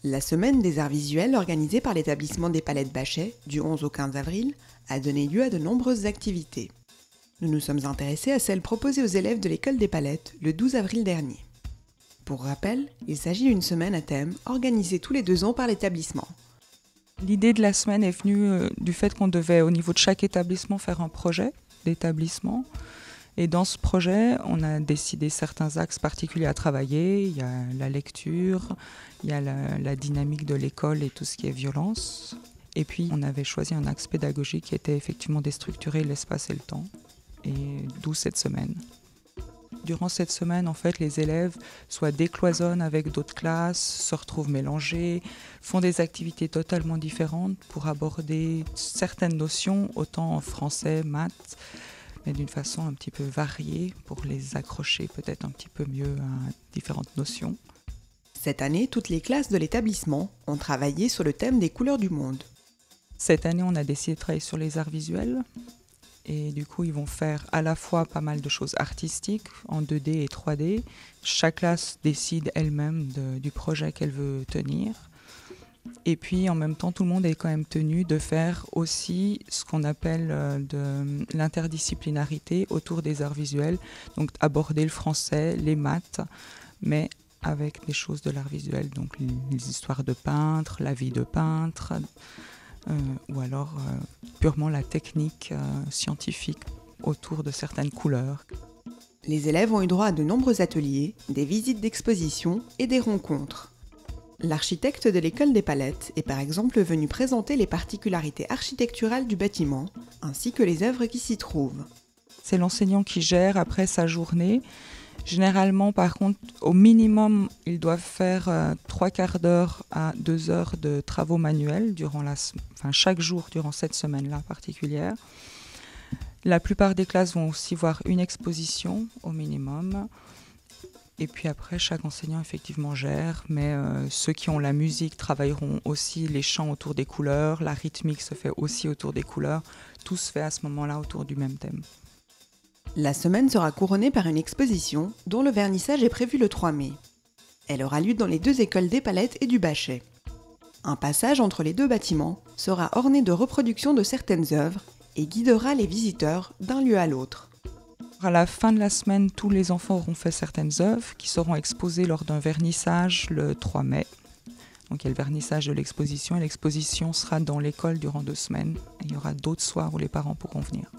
La semaine des arts visuels organisée par l'établissement des Palettes Bachet du 11 au 15 avril a donné lieu à de nombreuses activités. Nous nous sommes intéressés à celles proposées aux élèves de l'école des Palettes le 12 avril dernier. Pour rappel, il s'agit d'une semaine à thème organisée tous les 2 ans par l'établissement. L'idée de la semaine est venue du fait qu'on devait au niveau de chaque établissement faire un projet d'établissement. Et dans ce projet, on a décidé certains axes particuliers à travailler. Il y a la lecture, il y a la dynamique de l'école et tout ce qui est violence. Et puis, on avait choisi un axe pédagogique qui était effectivement déstructurer l'espace et le temps. Et d'où cette semaine. Durant cette semaine, en fait, les élèves soit décloisonnent avec d'autres classes, se retrouvent mélangés, font des activités totalement différentes pour aborder certaines notions, autant en français, maths, mais d'une façon un petit peu variée pour les accrocher peut-être un petit peu mieux à différentes notions. Cette année, toutes les classes de l'établissement ont travaillé sur le thème des couleurs du monde. Cette année, on a décidé de travailler sur les arts visuels. Et du coup, ils vont faire à la fois pas mal de choses artistiques en 2D et 3D. Chaque classe décide elle-même du projet qu'elle veut tenir. Et puis, en même temps, tout le monde est quand même tenu de faire aussi ce qu'on appelle de l'interdisciplinarité autour des arts visuels. Donc, aborder le français, les maths, mais avec des choses de l'art visuel. Donc, les histoires de peintres, la vie de peintre, ou alors purement la technique scientifique autour de certaines couleurs. Les élèves ont eu droit à de nombreux ateliers, des visites d'exposition et des rencontres. L'architecte de l'école des Palettes est par exemple venu présenter les particularités architecturales du bâtiment, ainsi que les œuvres qui s'y trouvent. C'est l'enseignant qui gère après sa journée. Généralement, par contre, au minimum, ils doivent faire 3/4 d'heure à 2 heures de travaux manuels chaque jour durant cette semaine-là particulière. La plupart des classes vont aussi voir une exposition au minimum. Et puis après, chaque enseignant effectivement gère, mais ceux qui ont la musique travailleront aussi les chants autour des couleurs, la rythmique se fait aussi autour des couleurs, tout se fait à ce moment-là autour du même thème. La semaine sera couronnée par une exposition dont le vernissage est prévu le 3 mai. Elle aura lieu dans les 2 écoles des Palettes et du Bachet. Un passage entre les 2 bâtiments sera orné de reproductions de certaines œuvres et guidera les visiteurs d'un lieu à l'autre. À la fin de la semaine, tous les enfants auront fait certaines œuvres qui seront exposées lors d'un vernissage le 3 mai. Donc il y a le vernissage de l'exposition et l'exposition sera dans l'école durant 2 semaines. Et il y aura d'autres soirs où les parents pourront venir.